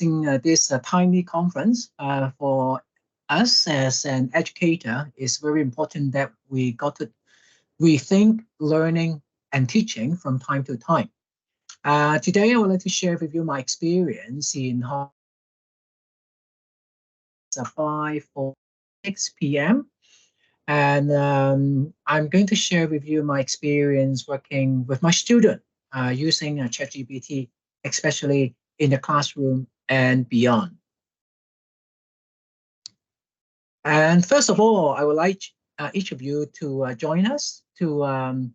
organizing this timely conference for us as an educator. It's very important that we got to rethink learning and teaching from time to time. Today, I would like to share with you my experience in 5 or 6 p.m. And I'm going to share with you my experience working with my student using ChatGPT, especially in the classroom and beyond. And first of all, I would like each of you to join us to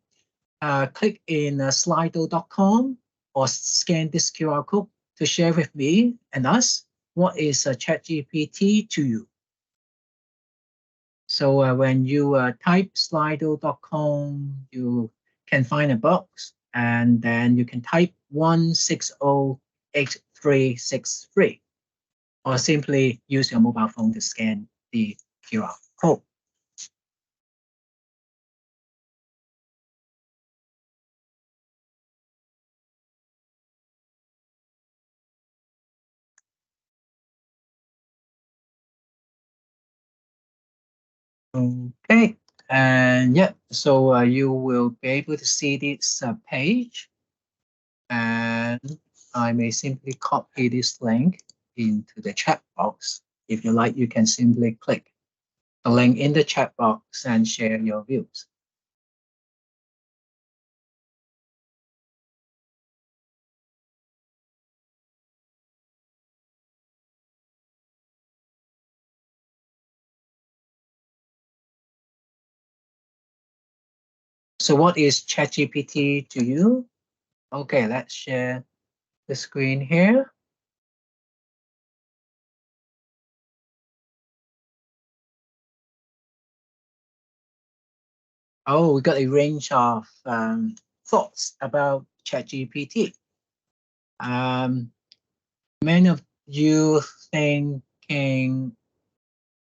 click in slido.com or scan this QR code to share with me and us what is ChatGPT to you. So when you type slido.com, you can find a box, and then you can type 1608363, or simply use your mobile phone to scan the QR code. Okay, and yeah, so you will be able to see this page, and I may simply copy this link into the chat box. If you like, you can simply click the link in the chat box and share your views. So what is ChatGPT to you? Okay, let's share the screen here. Oh, we got a range of thoughts about ChatGPT. Many of you thinking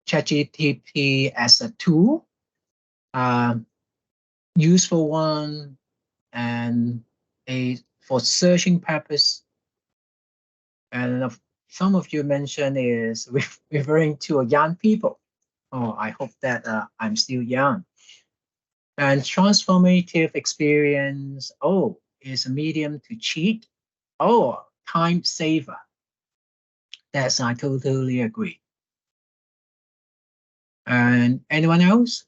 ChatGPT as a tool, useful one, and for searching purpose. And some of you mentioned is referring to young people. Oh, I hope that I'm still young. And transformative experience, oh, is a medium to cheat. Oh, time saver. That's, I totally agree. And anyone else?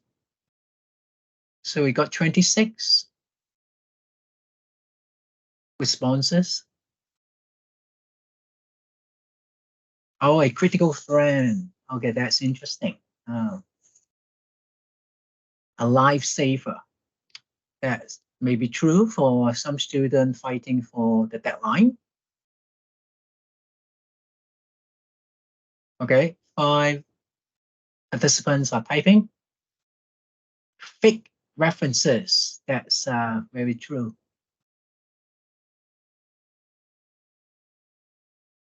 So we got 26 responses. Oh, a critical friend. Okay, that's interesting. A lifesaver. That may be true for some student fighting for the deadline. Okay, 5 participants are typing. Fake references. That's very true.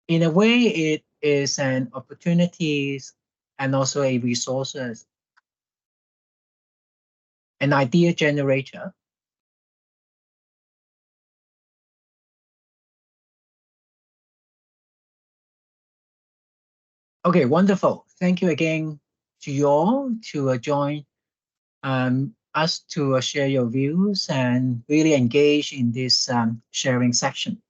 In a way, it is an opportunity and also a resources, an idea generator. Okay, wonderful. Thank you again to you all to join us to share your views and really engage in this sharing section.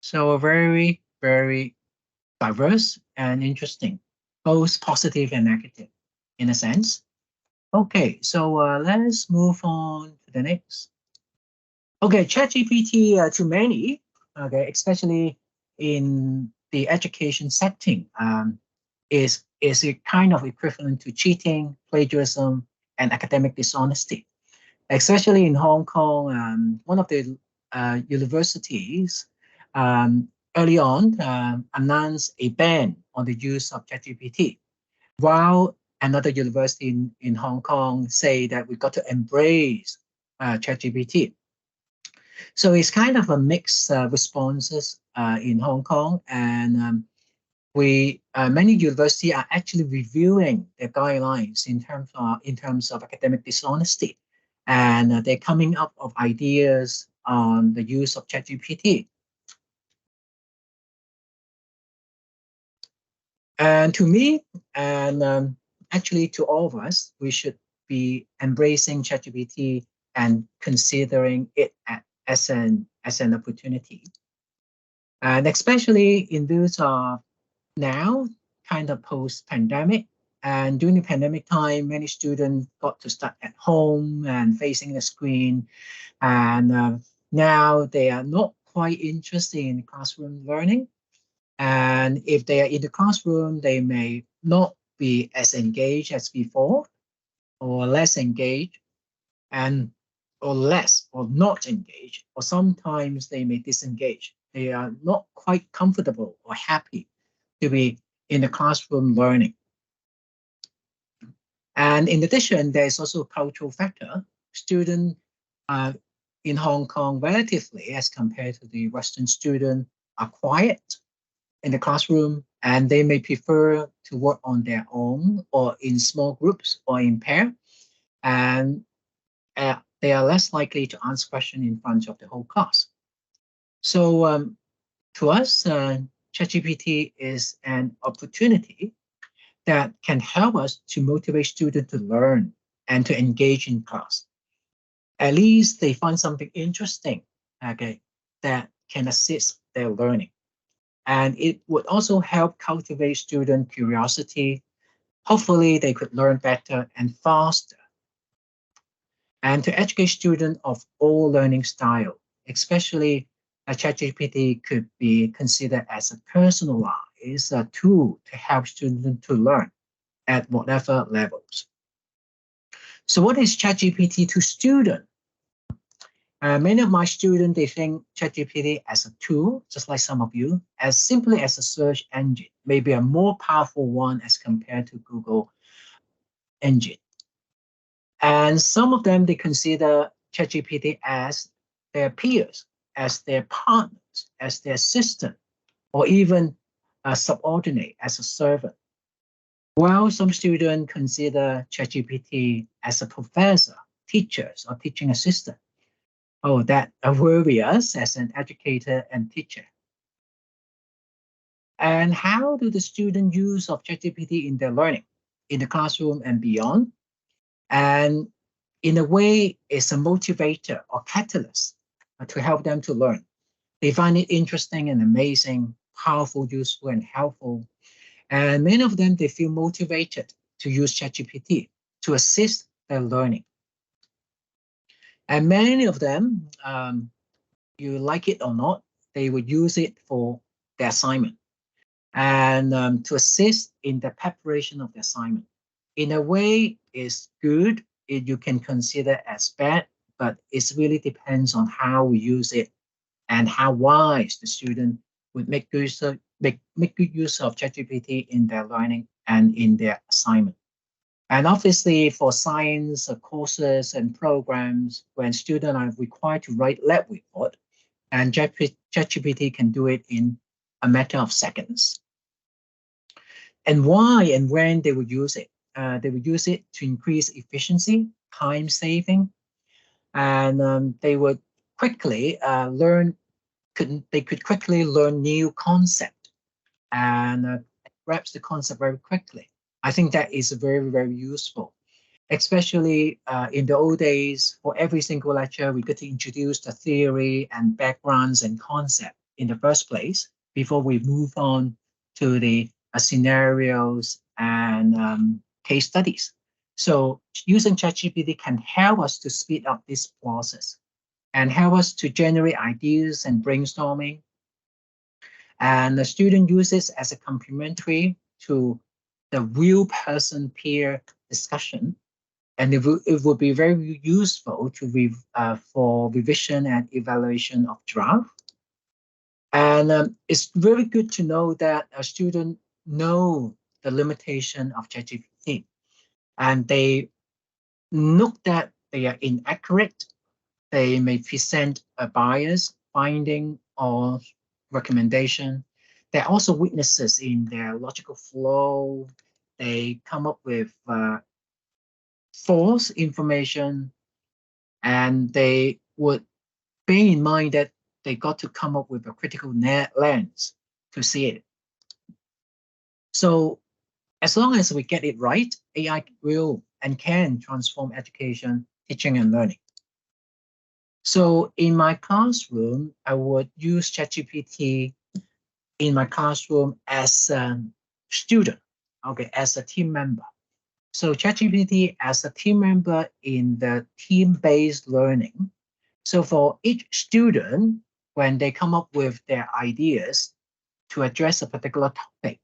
So very, very diverse and interesting, both positive and negative in a sense. Okay, so let's move on to the next. Okay, ChatGPT to many, okay, especially in the education setting, is a kind of equivalent to cheating, plagiarism, and academic dishonesty. Especially in Hong Kong, one of the universities early on announced a ban on the use of ChatGPT, while another university in Hong Kong say that we got to embrace ChatGPT. So it's kind of a mixed responses in Hong Kong, and many universities are actually reviewing their guidelines in terms of academic dishonesty, and they're coming up with ideas on the use of ChatGPT. And to me, and actually to all of us, we should be embracing ChatGPT and considering it as an opportunity. And especially in those now kind of post-pandemic. And during the pandemic time, many students got to start at home and facing the screen. And now they are not quite interested in classroom learning. And if they are in the classroom, they may not be as engaged as before, or less engaged, and or less or not engaged, or sometimes they may disengage. They are not quite comfortable or happy to be in the classroom learning. And in addition, there's also a cultural factor. Students in Hong Kong, relatively as compared to the Western student, are quiet in the classroom, and they may prefer to work on their own or in small groups or in pair. And they are less likely to answer questions in front of the whole class. So to us, ChatGPT is an opportunity that can help us to motivate students to learn and to engage in class. At least they find something interesting, okay, that can assist their learning. And it would also help cultivate student curiosity. Hopefully, they could learn better and faster. And to educate students of all learning style, especially a ChatGPT could be considered as a personalized tool to help students to learn at whatever levels. So what is ChatGPT to students? Many of my students, they think ChatGPT as a tool, just like some of you, as simply as a search engine, maybe a more powerful one as compared to Google engine. And some of them, they consider ChatGPT as their peers, as their partners, as their assistant, or even a subordinate as a servant. While some students consider ChatGPT as a professor, teachers, or teaching assistant. Oh, that worry us as an educator and teacher. And how do the student use of ChatGPT in their learning, in the classroom and beyond? And in a way, it's a motivator or catalyst to help them to learn. They find it interesting and amazing, powerful, useful, and helpful. And many of them, they feel motivated to use ChatGPT to assist their learning. And many of them, you like it or not, they would use it for the assignment and to assist in the preparation of the assignment. In a way, it's good. You can consider as bad, but it really depends on how we use it and how wise the student would make good use of ChatGPT in their learning and in their assignment. And obviously for science courses and programs, when students are required to write lab report, and ChatGPT can do it in a matter of seconds. And why and when they would use it? They would use it to increase efficiency, time saving, and they would quickly they could quickly learn new concept and grasp the concept very quickly. I think that is very, very useful, especially in the old days. For every single lecture, we get to introduce the theory and backgrounds and concept in the first place before we move on to the scenarios and case studies. So using ChatGPT can help us to speed up this process and help us to generate ideas and brainstorming. And the student uses as a complementary to the real person peer discussion. And it would be very useful for revision and evaluation of draft. And it's very good to know that a student know the limitation of ChatGPT, and they look that they are inaccurate. They may present a bias, finding, or recommendation. There are also weaknesses in their logical flow. They come up with false information, and they would bear in mind that they got to come up with a critical lens to see it. So as long as we get it right, AI will and can transform education, teaching, and learning. So in my classroom, I would use ChatGPT in my classroom as a student, okay, as a team member. So ChatGPT as a team member in the team-based learning. So for each student, when they come up with their ideas to address a particular topic,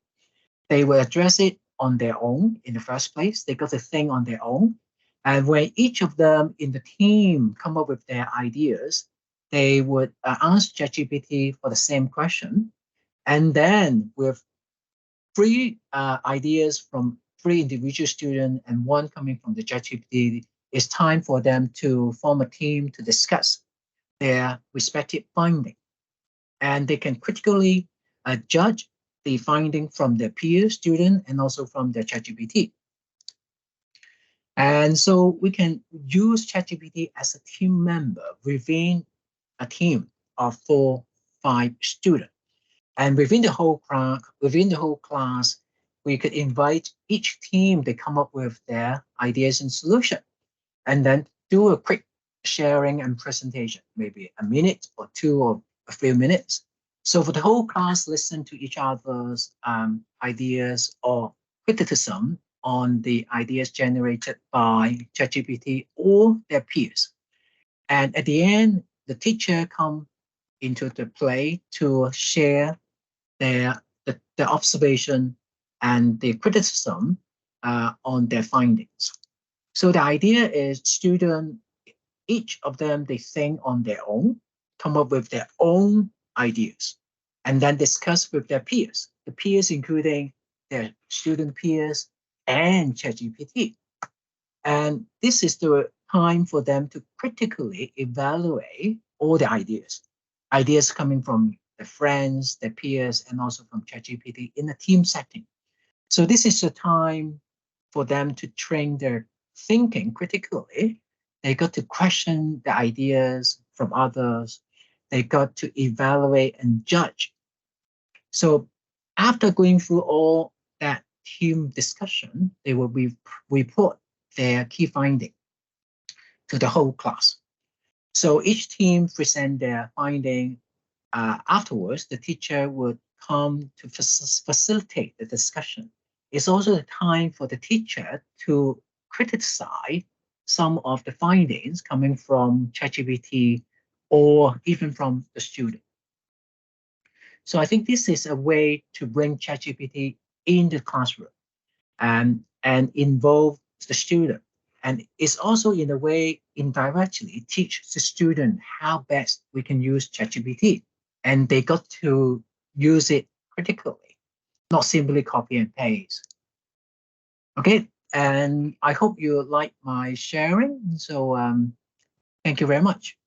they will address it on their own in the first place. They got to think on their own. And when each of them in the team come up with their ideas, they would ask ChatGPT for the same question. And then with three ideas from three individual students and one coming from the ChatGPT, it's time for them to form a team to discuss their respective finding. And they can critically judge the finding from their peer student and also from their ChatGPT. And so we can use ChatGPT as a team member within a team of 4, 5 students. And within the whole class, we could invite each team to come up with their ideas and solution, and then do a quick sharing and presentation, maybe a minute or two or a few minutes. So for the whole class, listen to each other's ideas or criticism on the ideas generated by ChatGPT or their peers. And at the end, the teacher come into the play to share their observation and the criticism on their findings. So the idea is student, each of them, they think on their own, come up with their own ideas, and then discuss with their peers, the peers including their student peers and ChatGPT. And this is the time for them to critically evaluate all the ideas coming from their friends, their peers, and also from ChatGPT in a team setting. So this is the time for them to train their thinking critically. They got to question the ideas from others. They got to evaluate and judge. So after going through all that team discussion, they will report their key finding to the whole class. So each team present their finding. Afterwards, the teacher would come to facilitate the discussion. It's also the time for the teacher to criticize some of the findings coming from ChatGPT or even from the student. So I think this is a way to bring ChatGPT in the classroom and involve the student. And it's also in a way indirectly teach the student how best we can use ChatGPT. And they got to use it critically, not simply copy and paste. Okay, and I hope you like my sharing. So thank you very much.